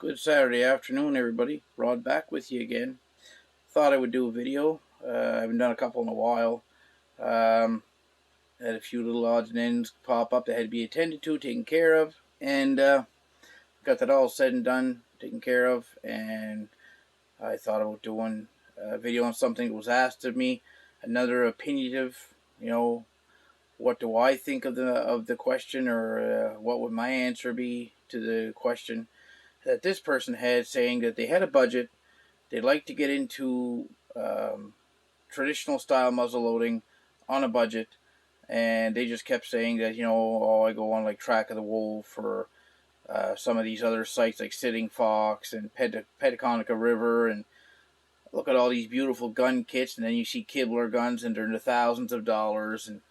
Good Saturday afternoon, everybody. Rod back with you again. Thought I would do a video. I haven't done a couple in a while. Had a few little odds and ends pop up that had to be attended to, taken care of, and got that all said and done, taken care of. And I thought about doing a video on something that was asked of me, another opinionative, what do I think of the question, or what would my answer be to the question that this person had, saying that they had a budget, they'd like to get into traditional style muzzle loading on a budget, and they just kept saying that, I go on like Track of the Wolf or some of these other sites like Sitting Fox and Petaconica River, and look at all these beautiful gun kits, and then you see Kibler guns and they're in the thousands of dollars, and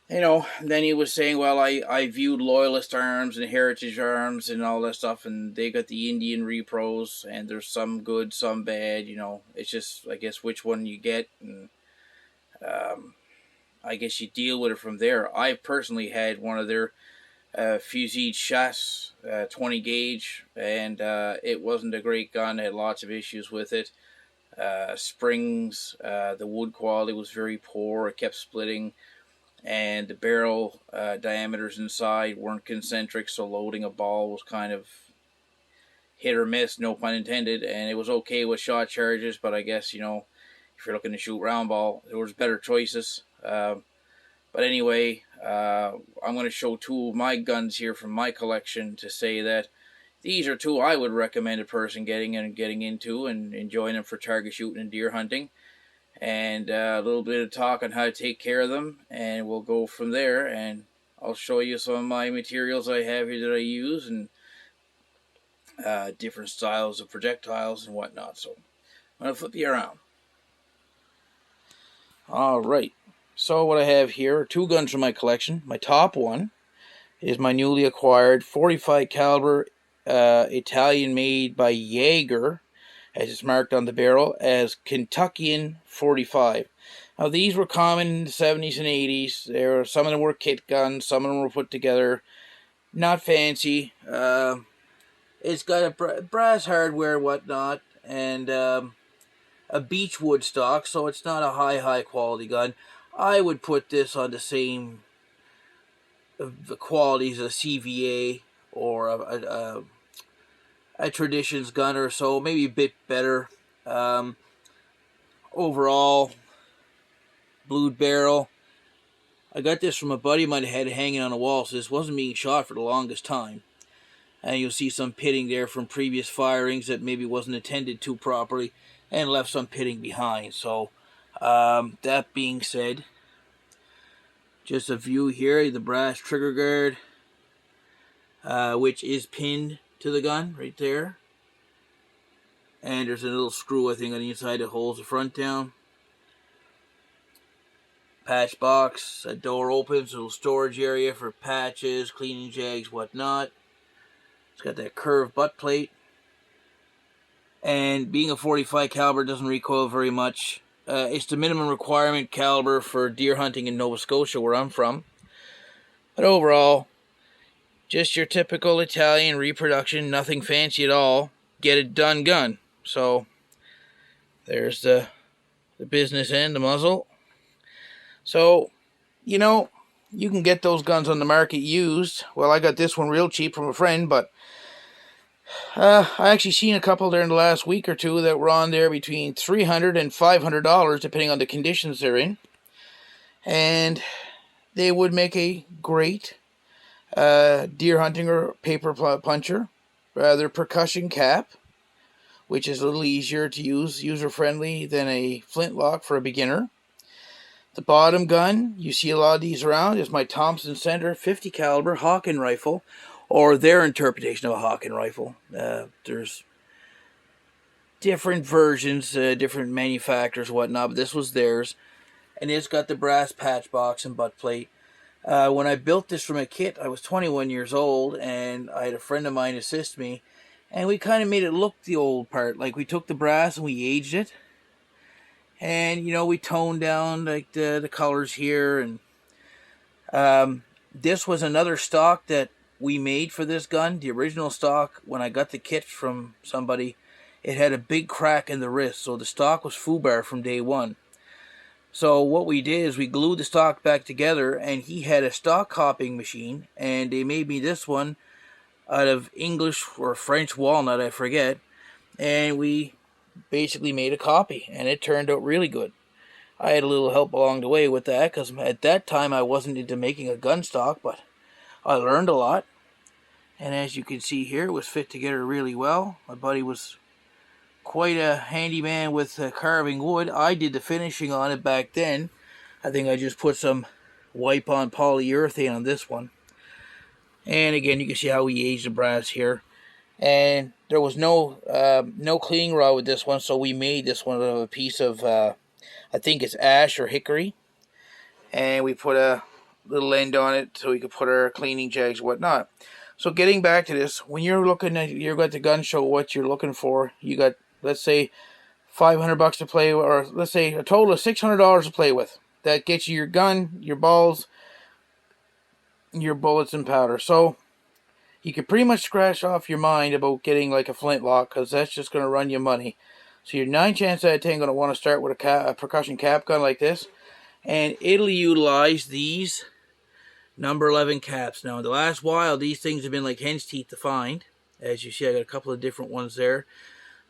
then he was saying, well, I viewed Loyalist Arms and Heritage Arms and all that stuff, and they got the Indian repros, and there's some good, some bad, It's just, I guess, which one you get, and I guess you deal with it from there. I personally had one of their Fusil Chasse 20 gauge, and it wasn't a great gun. I had lots of issues with it. Springs, the wood quality was very poor. It kept splitting. And the barrel diameters inside weren't concentric, so loading a ball was kind of hit or miss, no pun intended. And it was okay with shot charges, but I guess, if you're looking to shoot round ball, there was better choices. But anyway, I'm going to show two of my guns here from my collection to say that these are two I would recommend a person getting into and enjoying them for target shooting and deer hunting. And a little bit of talk on how to take care of them, and we'll go from there. And I'll show you some of my materials I have here that I use, and different styles of projectiles and whatnot. So I'm going to flip you around. Alright, so what I have here are two guns from my collection. My top one is my newly acquired 45 caliber Italian made by Jaeger, as it's marked on the barrel, as Kentuckian 45. Now, these were common in the 70s and 80s. Some of them were kit guns, some of them were put together. Not fancy. It's got a brass hardware and whatnot, and a beechwood stock, so it's not a high quality gun. I would put this on the same the qualities as a CVA or a Traditions gun or so, maybe a bit better. Overall, blued barrel. I got this from a buddy of mine that had it hanging on a wall, so this wasn't being shot for the longest time. And you'll see some pitting there from previous firings that maybe wasn't attended to properly and left some pitting behind. So, that being said, just a view here, the brass trigger guard, which is pinned to the gun right there, and there's a little screw, I think, on the inside that holds the front down. Patch box, a door opens, a little storage area for patches, cleaning jags, whatnot. It's got that curved butt plate, and being a 45 caliber doesn't recoil very much. It's the minimum requirement caliber for deer hunting in Nova Scotia, where I'm from. But overall, just your typical Italian reproduction, nothing fancy at all. Get it done gun. So, there's the business end, the muzzle. So, you can get those guns on the market used. Well, I got this one real cheap from a friend, but I actually seen a couple there in the last week or two that were on there between $300 and $500, depending on the conditions they're in. And they would make a great deer hunting or paper puncher. Their percussion cap, which is a little easier to use, user-friendly than a flintlock for a beginner. The bottom gun, you see a lot of these around, is my Thompson Center 50 caliber Hawken rifle, or their interpretation of a Hawken rifle. There's different versions, different manufacturers, whatnot, but this was theirs. And it's got the brass patch box and butt plate. When I built this from a kit, I was 21 years old, and I had a friend of mine assist me, and we kind of made it look the old part. Like, we took the brass and we aged it, and, we toned down, like, the colors here, and this was another stock that we made for this gun, the original stock, when I got the kit from somebody, it had a big crack in the wrist, so the stock was foobar from day one. So what we did is we glued the stock back together, and he had a stock copying machine, and they made me this one out of English or French walnut, I forget, and we basically made a copy, and it turned out really good. I had a little help along the way with that, because at that time I wasn't into making a gun stock, but I learned a lot. And as you can see here, it was fit together really well. My buddy was quite a handyman with carving wood. I did the finishing on it back then. I think I just put some wipe-on polyurethane on this one. And again, you can see how we aged the brass here. And there was no cleaning rod with this one, so we made this one out of a piece of, I think it's ash or hickory. And we put a little end on it so we could put our cleaning jags and whatnot. So getting back to this, when you're looking at, you're at the gun show, what you're looking for, you got, let's say, $500 to play with, or let's say a total of $600 to play with. That gets you your gun, your balls, your bullets and powder. So you could pretty much scratch off your mind about getting like a flintlock, because that's just going to run you money. So you're 9 chances out of 10 going to want to start with a percussion cap gun like this, and it'll utilize these number 11 caps. Now in the last while, these things have been like hen's teeth to find. As you see, I got a couple of different ones there.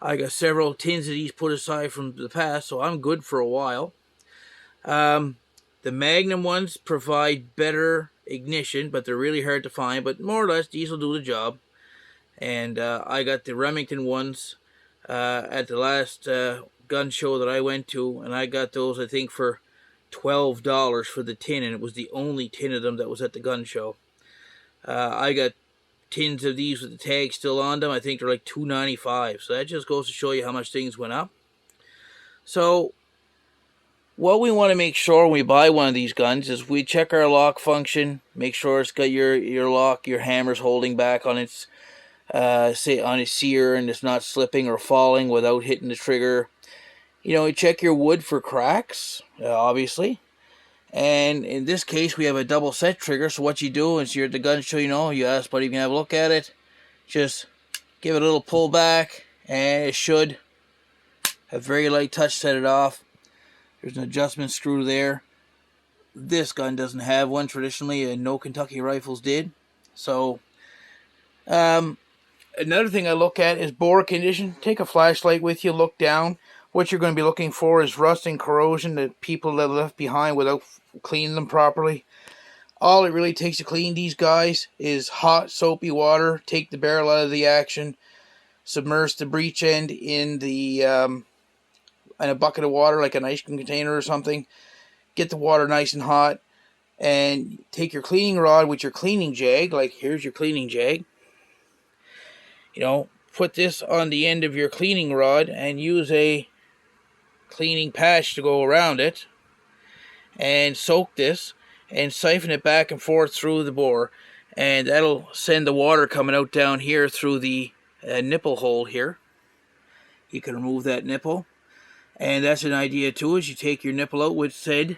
I got several tins of these put aside from the past, so I'm good for a while. The Magnum ones provide better ignition, but they're really hard to find. But more or less, these will do the job. And I got the Remington ones at the last gun show that I went to, and I got those, I think, for $12 for the tin, and it was the only tin of them that was at the gun show. I got tins of these with the tag still on them. I think they're like $2.95. So that just goes to show you how much things went up. So what we want to make sure when we buy one of these guns is we check our lock function, make sure it's got your lock, your hammer's holding back on its on its sear, and it's not slipping or falling without hitting the trigger. You know, you check your wood for cracks, obviously. And in this case, we have a double set trigger. So what you do is you're at the gun show, you ask buddy if you can have a look at it. Just give it a little pull back, and it should have very light touch, set it off. There's an adjustment screw there. This gun doesn't have one traditionally, and no Kentucky rifles did. So, another thing I look at is bore condition. Take a flashlight with you, look down. What you're going to be looking for is rust and corrosion that people that left behind without cleaning them properly. All it really takes to clean these guys is hot, soapy water. Take the barrel out of the action. Submerge the breech end in a bucket of water, like an ice cream container or something. Get the water nice and hot. And take your cleaning rod with your cleaning jag. Like, here's your cleaning jag. Put this on the end of your cleaning rod and use a cleaning patch to go around it, and soak this and siphon it back and forth through the bore, and that'll send the water coming out down here through the nipple hole here. You can remove that nipple, and that's an idea too, is you take your nipple out with said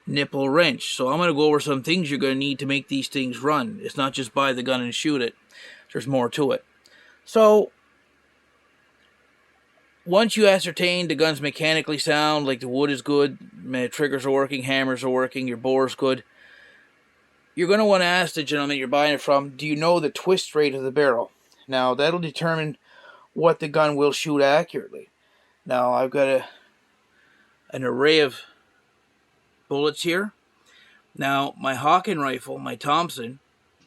nipple wrench. So I'm going to go over some things you're going to need to make these things run. It's not just buy the gun and shoot it. There's more to it. So once you ascertain the gun's mechanically sound, like the wood is good, triggers are working, hammers are working, your bore's good, you're going to want to ask the gentleman you're buying it from, do you know the twist rate of the barrel? Now, that'll determine what the gun will shoot accurately. Now, I've got an array of bullets here. Now, my Hawken rifle, my Thompson,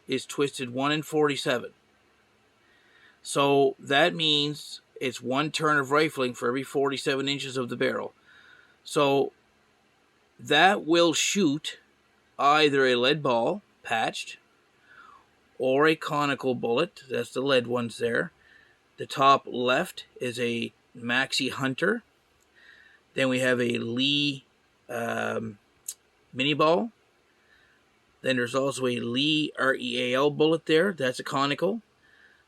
is twisted 1 in 47. So that means it's 1 turn of rifling for every 47 inches of the barrel. So that will shoot either a lead ball, patched, or a conical bullet. That's the lead ones there. The top left is a Maxi Hunter. Then we have a Lee mini ball. Then there's also a Lee REAL bullet there. That's a conical.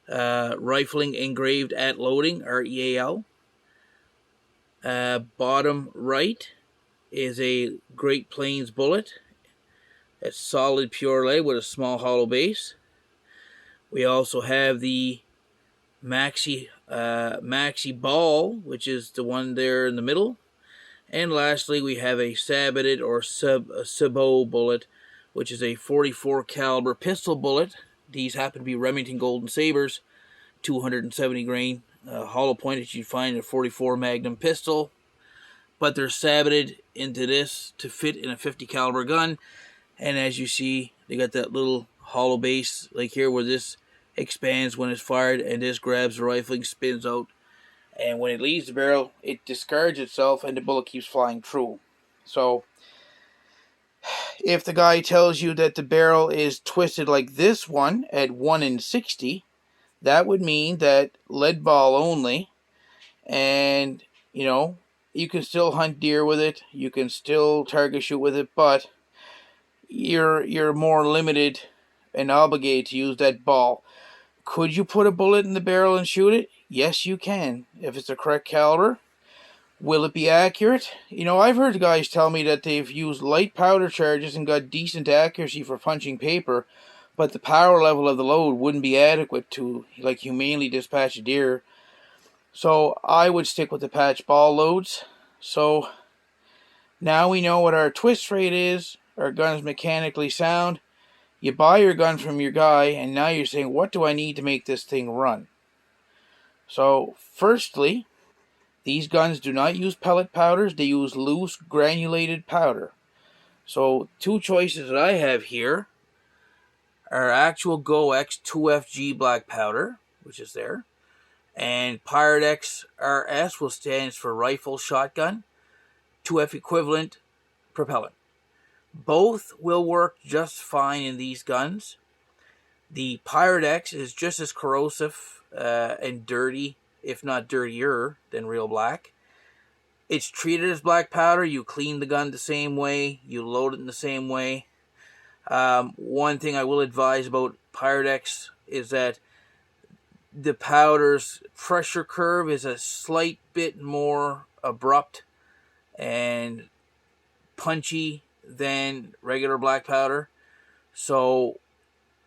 Rifling engraved at loading, REAL. Bottom right is a Great Plains bullet. It's solid pure lead with a small hollow base. We also have the Maxi ball, which is the one there in the middle. And lastly, we have a Saboted or Sabot bullet, which is a 44 caliber pistol bullet. These happen to be Remington Golden Sabres, 270 grain hollow point that you'd find in a 44 Magnum pistol. But they're saboted into this to fit in a 50 caliber gun. And as you see, they got that little hollow base like here where this expands when it's fired, and this grabs the rifle and spins out. And when it leaves the barrel, it discards itself and the bullet keeps flying through. So if the guy tells you that the barrel is twisted like this one at 1 in 60, that would mean that lead ball only. And, you know, you can still hunt deer with it. You can still target shoot with it, but you're more limited and obligated to use that ball. Could you put a bullet in the barrel and shoot it? Yes, you can, if it's the correct caliber. Will it be accurate? You know, I've heard guys tell me that they've used light powder charges and got decent accuracy for punching paper, but the power level of the load wouldn't be adequate to, like, humanely dispatch a deer. So I would stick with the patch ball loads. So now we know what our twist rate is. Our gun's mechanically sound. You buy your gun from your guy, and now you're saying, what do I need to make this thing run? So firstly, these guns do not use pellet powders. They use loose granulated powder. So two choices that I have here are actual GoX 2FG black powder, which is there, and Pyrex RS, which stands for rifle shotgun 2F equivalent propellant. Both will work just fine in these guns. The Pyrex is just as corrosive and dirty, if not dirtier, than real black. It's treated as black powder. You clean the gun the same way. You load it in the same way. One thing I will advise about Pyrex is that the powder's pressure curve is a slight bit more abrupt and punchy than regular black powder. So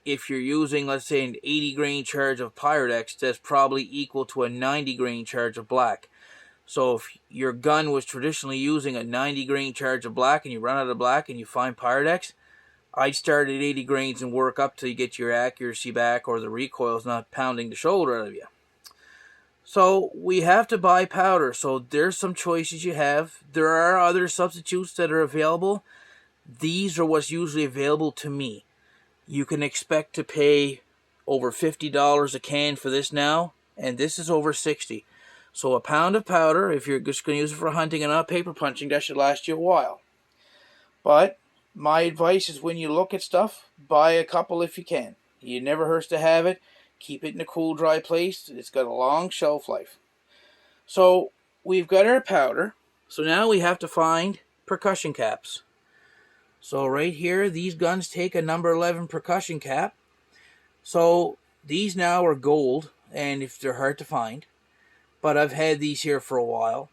if you're using, let's say, an 80 grain charge of Pyrex, that's probably equal to a 90 grain charge of black. So if your gun was traditionally using a 90 grain charge of black and you run out of black and you find Pyrex, I'd start at 80 grains and work up till you get your accuracy back or the recoil's not pounding the shoulder out of you. So we have to buy powder. So there's some choices you have. There are other substitutes that are available. These are what's usually available to me. You can expect to pay over $50 a can for this now, and this is over $60. So a pound of powder, if you're just going to use it for hunting and not paper punching, that should last you a while. But my advice is when you look at stuff, buy a couple if you can. It never hurts to have it. Keep it in a cool, dry place. It's got a long shelf life. So we've got our powder. So now we have to find percussion caps. So right here, these guns take a number 11 percussion cap. So these now are gold, and if they're hard to find. But I've had these here for a while.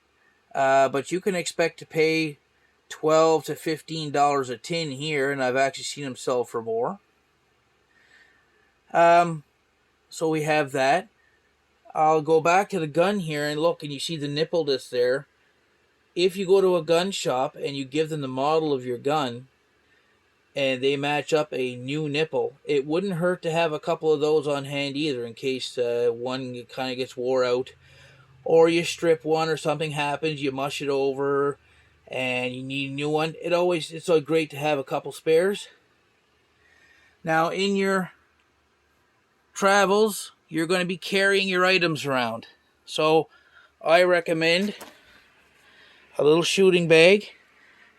But you can expect to pay $12 to $15 a tin here, and I've actually seen them sell for more. So we have that. I'll go back to the gun here and look, and you see the nipple that's there. If you go to a gun shop and you give them the model of your gun, and they match up a new nipple, it wouldn't hurt to have a couple of those on hand either, in case one kind of gets wore out, or you strip one or something happens, you mush it over, and you need a new one. It's so great to have a couple spares. Now, in your travels, you're going to be carrying your items around. So I recommend a little shooting bag.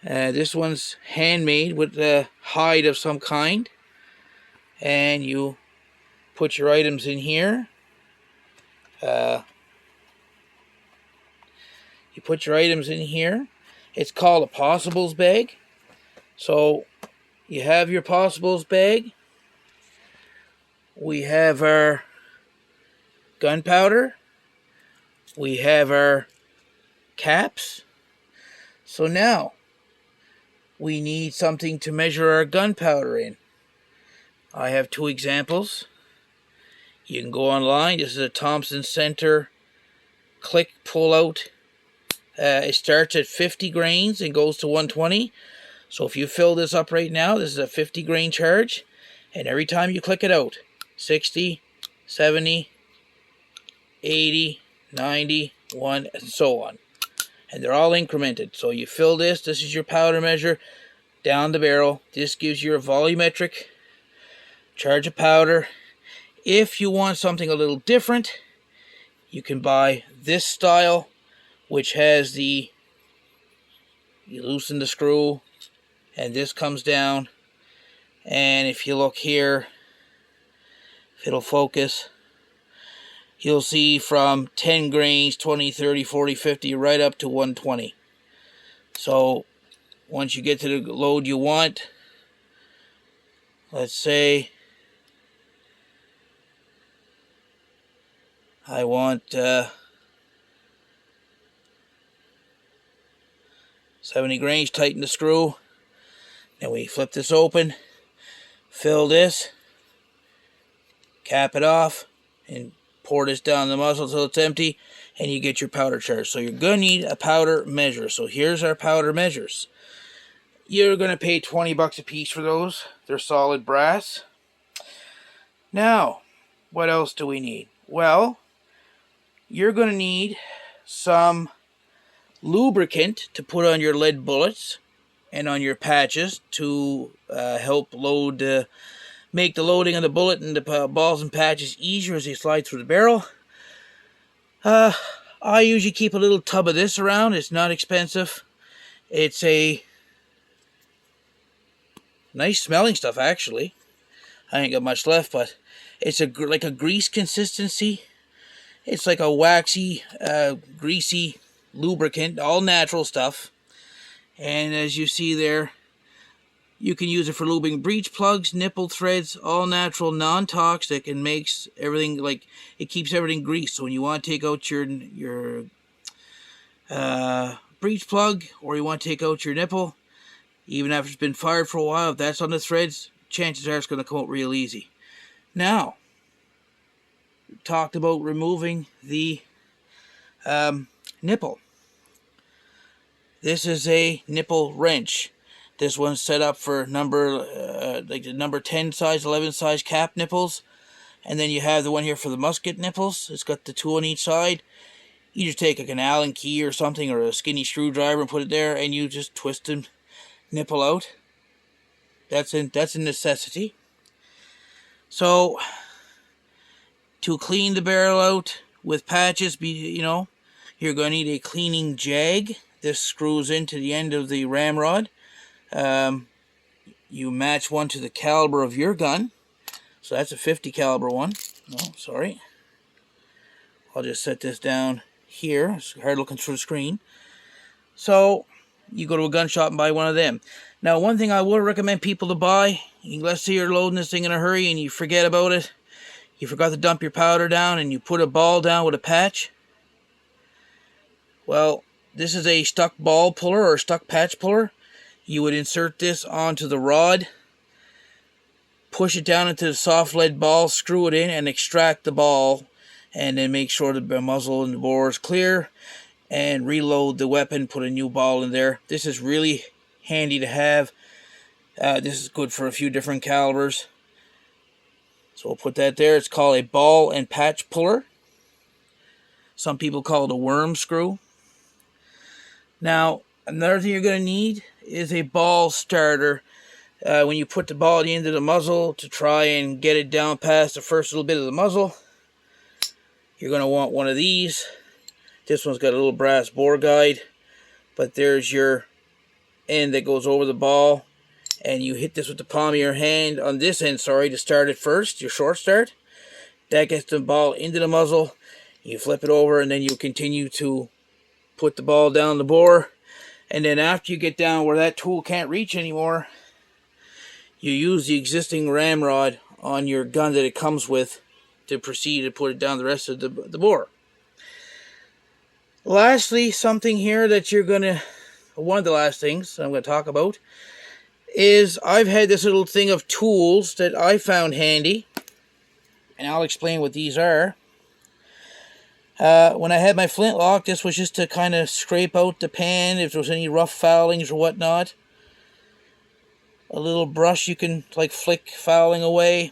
This one's handmade with a hide of some kind. And you put your items in here. It's called a possibles bag. So you have your possibles bag. We have our gunpowder. We have our caps. So now, we need something to measure our gunpowder in. I have two examples. You can go online. This is a Thompson Center click pull out. It starts at 50 grains and goes to 120. So if you fill this up right now, this is a 50 grain charge. And every time you click it out, 60, 70, 80, 90, 1, and so on. And they're all incremented. So you fill this. This is your powder measure down the barrel. This gives you a volumetric charge of powder. If you want something a little different, you can buy this style, which has you loosen the screw, and this comes down. And if you look here, if it'll focus, you'll see from 10 grains, 20, 30, 40, 50, right up to 120. So once you get to the load you want, let's say I want 70 grains, tighten the screw. Then we flip this open, fill this, cap it off, and pour this down the muzzle until it's empty, and you get your powder charge. So you're going to need a powder measure. So here's our powder measures. You're going to pay 20 bucks a piece for those. They're solid brass. Now, what else do we need? Well, you're going to need some lubricant to put on your lead bullets and on your patches to help make the loading of the bullet and the balls and patches easier as they slide through the barrel. I usually keep a little tub of this around. It's not expensive. It's a nice smelling stuff, actually. I ain't got much left, but it's like a grease consistency. It's like a waxy, greasy lubricant, all natural stuff. And as you see there, you can use it for lubing breech plugs, nipple threads, all natural, non-toxic, and makes everything it keeps everything greased. So when you want to take out your breech plug, or you want to take out your nipple, even after it's been fired for a while, if that's on the threads, chances are it's going to come out real easy. Now, we talked about removing the nipple. This is a nipple wrench. This one's set up for the number 10 size, 11 size cap nipples. And then you have the one here for the musket nipples. It's got the two on each side. You just take an Allen key or something, or a skinny screwdriver, and put it there, and you just twist the nipple out. That's a necessity. So to clean the barrel out with patches, you're going to need a cleaning jag. This screws into the end of the ramrod. You match one to the caliber of your gun. So that's a 50 caliber one. No, sorry. I'll just set this down here. It's hard looking through the screen. So you go to a gun shop and buy one of them. Now, one thing I would recommend people to buy, let's say you're loading this thing in a hurry and you forget about it. You forgot to dump your powder down and you put a ball down with a patch. Well, this is a stuck ball puller or stuck patch puller. You would insert this onto the rod, push it down into the soft lead ball, screw it in, and extract the ball, and then make sure the muzzle and the bore is clear, and reload the weapon, put a new ball in there. This is really handy to have. This is good for a few different calibers. So we'll put that there. It's called a ball and patch puller. Some people call it a worm screw. Now, another thing you're going to need is a ball starter. When you put the ball at the end of the muzzle to try and get it down past the first little bit of the muzzle, you're going to want one of these. This one's got a little brass bore guide, but there's your end that goes over the ball, and you hit this with the palm of your hand on this end, to start it first, your short start. That gets the ball into the muzzle. You flip it over, and then you continue to put the ball down the bore. And then after you get down where that tool can't reach anymore, you use the existing ramrod on your gun that it comes with to proceed to put it down the rest of the bore. Lastly, something here that you're going to one of the last things I'm going to talk about is I've had this little thing of tools that I found handy, and I'll explain what these are. When I had my flintlock, this was just to kind of scrape out the pan if there was any rough foulings or whatnot. A little brush you can like flick fouling away.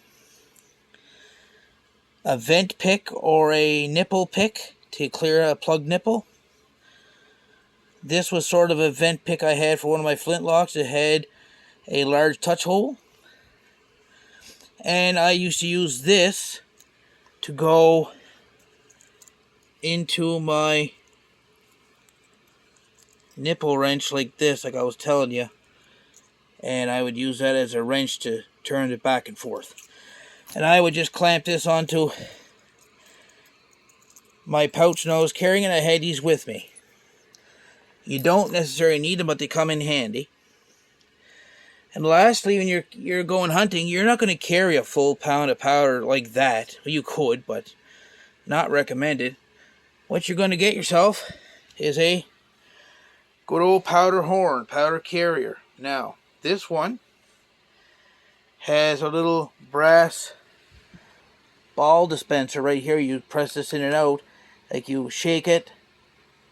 A vent pick or a nipple pick to clear a plug nipple. This was sort of a vent pick I had for one of my flintlocks. It had a large touch hole. And I used to use this to go into my nipple wrench like this, like I was telling you. And I would use that as a wrench to turn it back and forth. And I would just clamp this onto my pouch nose carrying, and I had these with me. You don't necessarily need them, but they come in handy. And lastly, when you're going hunting, you're not going to carry a full pound of powder like that. Well, you could, but not recommended. What you're going to get yourself is a good old powder horn, powder carrier. Now, this one has a little brass ball dispenser right here. You press this in and out, like you shake it,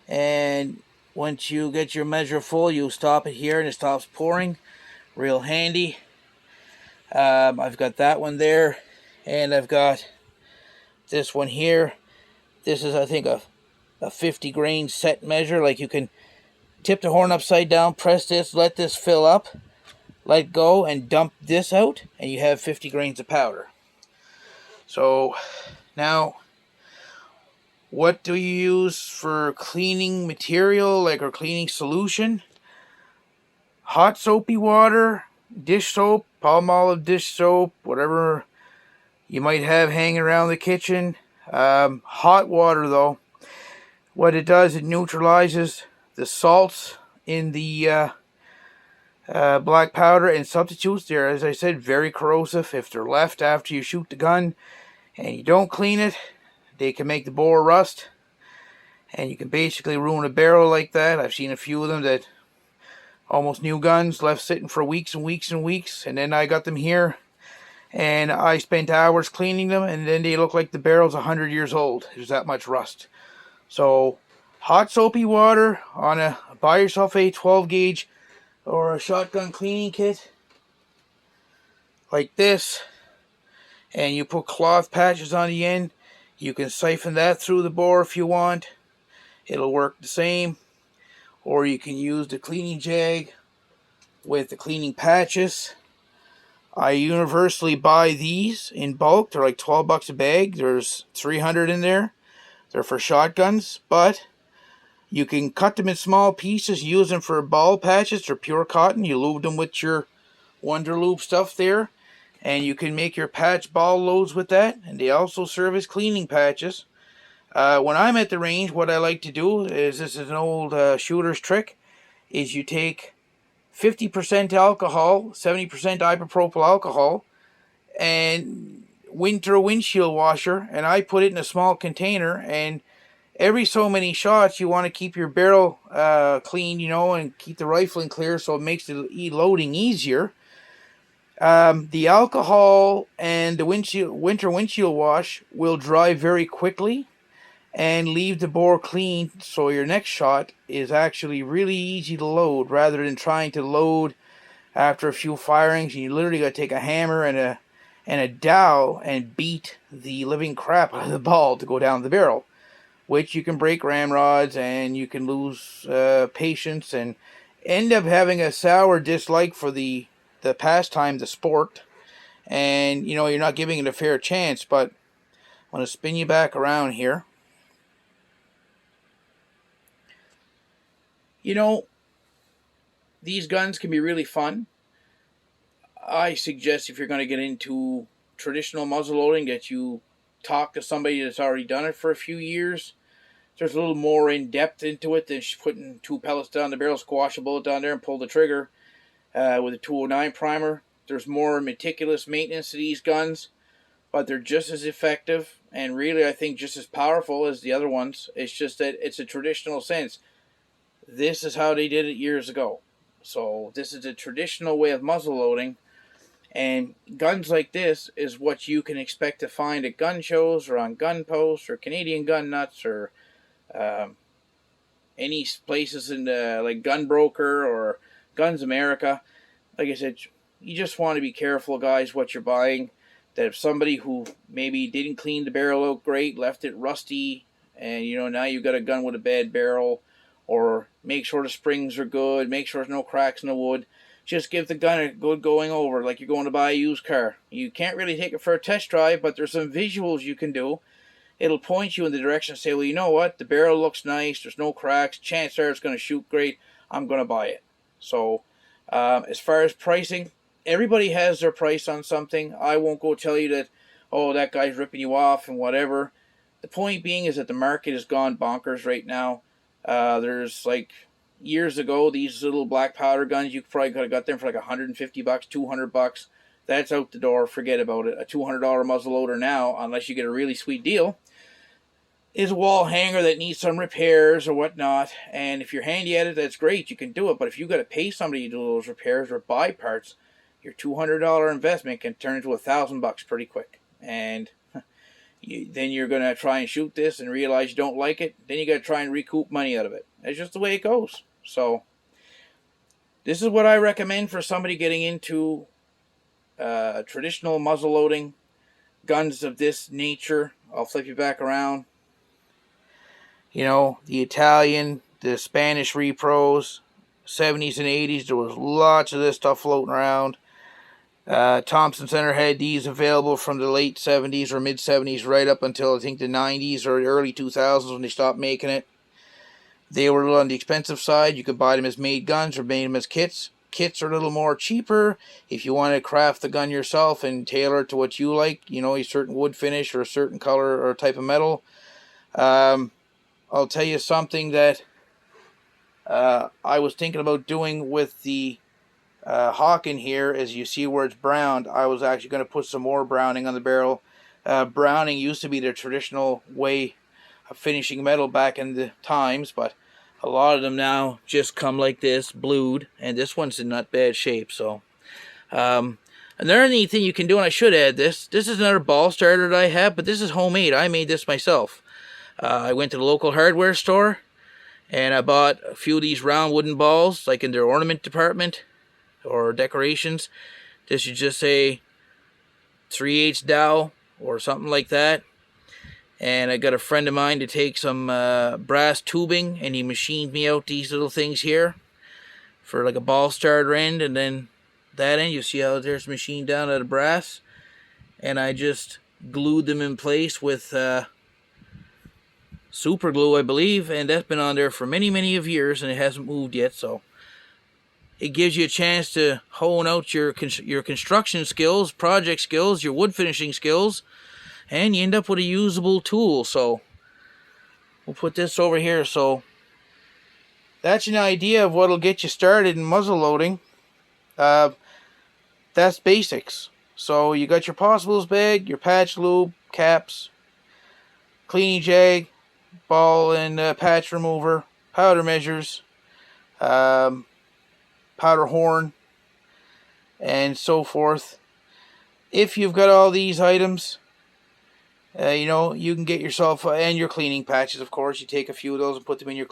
and once you get your measure full, you stop it here and it stops pouring. Real handy. I've got that one there, and I've got this one here. This is, I think, a 50 grain set measure. Like, you can tip the horn upside down, press this, let this fill up, let go, and dump this out, and you have 50 grains of powder. So, now, what do you use for cleaning material, like, or cleaning solution? Hot soapy water, dish soap, Palmolive dish soap, whatever you might have hanging around the kitchen. Hot water, though, what it does, it neutralizes the salts in the black powder and substitutes. They're, as I said, very corrosive. If they're left after you shoot the gun and you don't clean it, they can make the bore rust, and you can basically ruin a barrel like that. I've seen a few of them that almost new guns left sitting for weeks and weeks and weeks, and then I got them here and I spent hours cleaning them, and then they look like the barrel's 100 years old. There's that much rust. So hot soapy water on buy yourself a 12 gauge or a shotgun cleaning kit like this, and you put cloth patches on the end. You can siphon that through the bore if you want. It'll work the same. Or you can use the cleaning jag with the cleaning patches. I universally buy these in bulk. They're like 12 bucks a bag. There's 300 in there. They're for shotguns, but you can cut them in small pieces, use them for ball patches. They're pure cotton. You lube them with your Wonder Lube stuff there, and you can make your patch ball loads with that, and they also serve as cleaning patches. When I'm at the range, what I like to do is, this is an old shooter's trick, is you take 50% alcohol, 70% isopropyl alcohol, and winter windshield washer, and I put it in a small container, and every so many shots you want to keep your barrel clean, you know, and keep the rifling clear so it makes the loading easier. The alcohol and the winter windshield wash will dry very quickly and leave the bore clean, so your next shot is actually really easy to load, rather than trying to load after a few firings. You literally got to take a hammer and a dowel and beat the living crap out of the ball to go down the barrel, which you can break ramrods, and you can lose patience and end up having a sour dislike for the pastime, the sport, and you know, you're not giving it a fair chance. But I want to spin you back around here. You know, these guns can be really fun. I suggest, if you're going to get into traditional muzzleloading, that you talk to somebody that's already done it for a few years. There's a little more in-depth into it than just putting 2 pellets down the barrel, squash a bullet down there, and pull the trigger with a 209 primer. There's more meticulous maintenance to these guns, but they're just as effective, and really, I think, just as powerful as the other ones. It's just that it's a traditional sense. This is how they did it years ago. So this is a traditional way of muzzle loading, and guns like this is what you can expect to find at gun shows or on gun posts or Canadian Gun Nuts or um, any places in like Gun Broker or Guns America. Like I said, you just want to be careful, guys, what you're buying. That if somebody who maybe didn't clean the barrel out great, left it rusty, and now you've got a gun with a bad barrel, or make sure the springs are good, make sure there's no cracks in the wood. Just give the gun a good going over, like you're going to buy a used car. You can't really take it for a test drive, but there's some visuals you can do. It'll point you in the direction and say, well, you know what? The barrel looks nice. There's no cracks. Chances are it's going to shoot great. I'm going to buy it. So, as far as pricing, everybody has their price on something. I won't go tell you that, oh, that guy's ripping you off and whatever. The point being is that the market has gone bonkers right now. There's like years ago, these little black powder guns, you probably could have got them for like $150, $200. That's out the door. Forget about it. A $200 muzzleloader now, unless you get a really sweet deal, is a wall hanger that needs some repairs or whatnot. And if you're handy at it, that's great. You can do it. But if you got to pay somebody to do those repairs or buy parts, your $200 investment can turn into $1,000 pretty quick. And then you're going to try and shoot this and realize you don't like it. Then you got to try and recoup money out of it. That's just the way it goes. So this is what I recommend for somebody getting into traditional muzzleloading guns of this nature. I'll flip you back around. The Italian, the Spanish repros, 70s and 80s, there was lots of this stuff floating around. Thompson Center had these available from the late 70s or mid 70s right up until I think the 90s or early 2000s when they stopped making it. They were a little on the expensive side. You could buy them as made guns or made them as kits. Kits are a little more cheaper if you want to craft the gun yourself and tailor it to what you like, a certain wood finish or a certain color or type of metal. I'll tell you something that I was thinking about doing with the Hawk in here. As you see where it's browned, I was actually going to put some more browning on the barrel. Browning used to be the traditional way of finishing metal back in the times, but a lot of them now just come like this, blued, and this one's in not bad shape. So another neat thing you can do, and I should add this is another ball starter that I have, but this is homemade. I made this myself. I went to the local hardware store and I bought a few of these round wooden balls, like in their ornament department or decorations. This should just say 3/8 dowel or something like that. And I got a friend of mine to take some brass tubing, and he machined me out these little things here for like a ball starter end, and then that end, you see how there's machined down out of brass, and I just glued them in place with super glue, I believe, and that's been on there for many of years and it hasn't moved yet. So it gives you a chance to hone out your construction skills, project skills, your wood finishing skills, and you end up with a usable tool. So we'll put this over here. So that's an idea of what'll get you started in muzzle loading. That's basics. So you got your possibles bag, your patch lube, caps, cleaning jag, ball and patch remover, powder measures, powder horn, and so forth. If you've got all these items, you can get yourself and your cleaning patches. Of course, you take a few of those and put them in your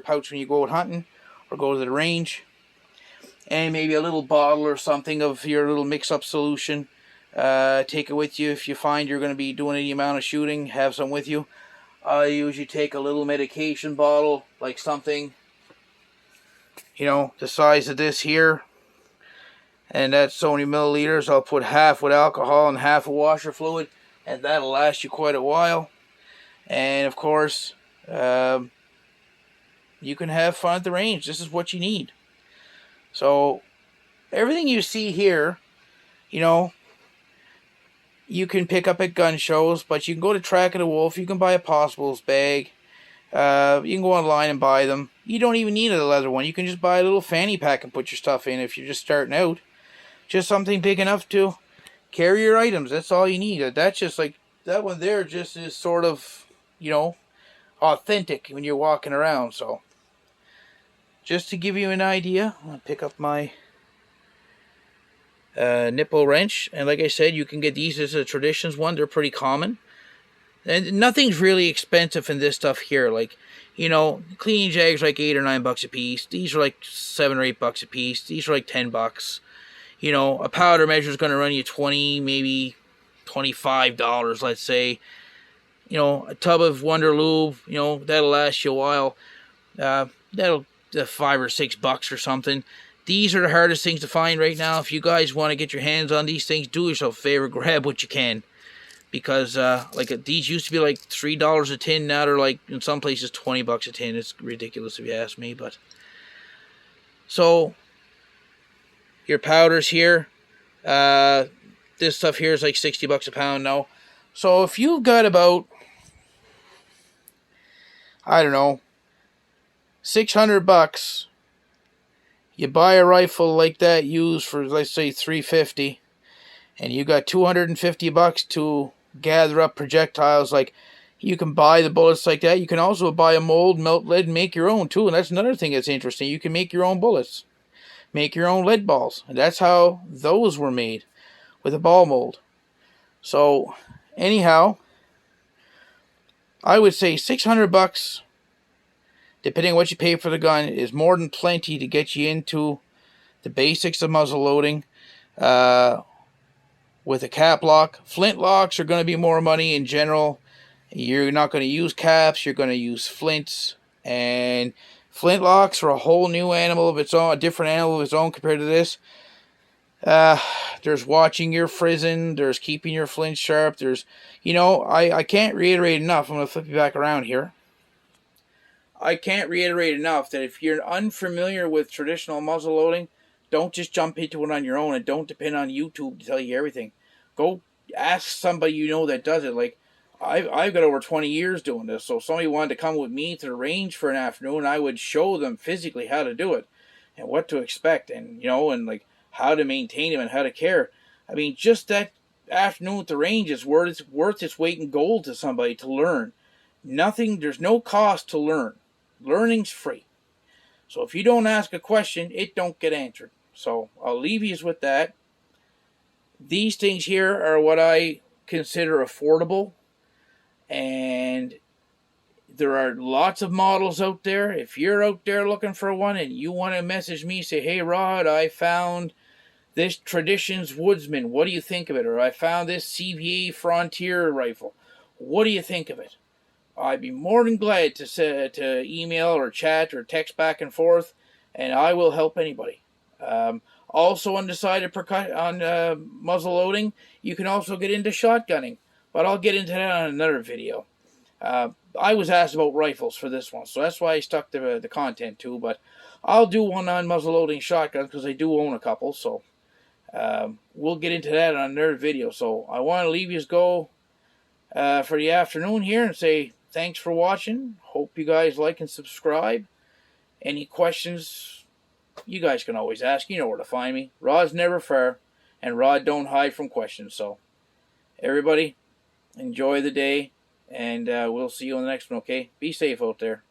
pouch when you go out hunting or go to the range, and maybe a little bottle or something of your little mix-up solution. Take it with you if you find you're going to be doing any amount of shooting. Have some with you. I usually take a little medication bottle, like something, the size of this here, and that's so many milliliters. I'll put half with alcohol and half with washer fluid, and that'll last you quite a while. And of course, you can have fun at the range. This is what you need. So everything you see here, you can pick up at gun shows, but you can go to Track of the Wolf. You can buy a Possibles bag. You can go online and buy them. You don't even need a leather one. You can just buy a little fanny pack and put your stuff in if you're just starting out. Just something big enough to carry your items. That's all you need. That's just like, that one there just is sort of, authentic when you're walking around. So just to give you an idea, I'll pick up my nipple wrench. And like I said, you can get these as a Traditions one. They're pretty common. And nothing's really expensive in this stuff here. Like, you know, cleaning jags are like $8 or $9 a piece. These are like $7 or $8 a piece. These are like $10. You know, a powder measure is going to run you $20, maybe $25, let's say. You know, a tub of Wonder Lube, you know, that'll last you a while. That'll $5 or $6 or something. These are the hardest things to find right now. If you guys want to get your hands on these things, do yourself a favor, grab what you can. Because these used to be like $3 a tin. Now they're like in some places $20 a tin. It's ridiculous if you ask me. But so your powders here, this stuff here is like $60 a pound now. So if you've got about, I don't know, $600, you buy a rifle like that used for, let's say, $350, and you got $250 to gather up projectiles. Like, you can buy the bullets like that. You can also buy a mold, melt lead, and make your own too. And that's another thing that's interesting. You can make your own bullets, make your own lead balls. And that's how those were made, with a ball mold. So anyhow, I would say $600, depending on what you pay for the gun, is more than plenty to get you into the basics of muzzle loading. With a cap lock, flint locks are going to be more money in general. You're not going to use caps, you're going to use flints. And flint locks are a whole new animal of its own, a different animal of its own compared to this. There's watching your frizzing, there's keeping your flint sharp, there's, you know, I can't reiterate enough. I'm going to flip you back around here. I can't reiterate enough that if you're unfamiliar with traditional muzzle loading, don't just jump into it on your own, and don't depend on YouTube to tell you everything. Go ask somebody you know that does it. Like, I've got over 20 years doing this, so if somebody wanted to come with me to the range for an afternoon, I would show them physically how to do it and what to expect, and, you know, and like how to maintain them and how to care. I mean, just that afternoon at the range is worth its weight in gold to somebody to learn. There's no cost to learn. Learning's free. So if you don't ask a question, it don't get answered. So I'll leave you with that. These things here are what I consider affordable. And there are lots of models out there. If you're out there looking for one and you want to message me, say, hey, Rod, I found this Traditions Woodsman. What do you think of it? Or I found this CVA Frontier rifle. What do you think of it? I'd be more than glad to email or chat or text back and forth, and I will help anybody. Also undecided on muzzle loading, you can also get into shotgunning, but I'll get into that on another video. I was asked about rifles for this one, so that's why I stuck to the content too, but I'll do one on muzzle loading shotguns because I do own a couple, so we'll get into that on another video. So I want to leave you go for the afternoon here and say thanks for watching. Hope you guys like and subscribe. Any questions, you guys can always ask. You know where to find me. Rod's never far, and Rod don't hide from questions. So, everybody, enjoy the day, and we'll see you on the next one, okay? Be safe out there.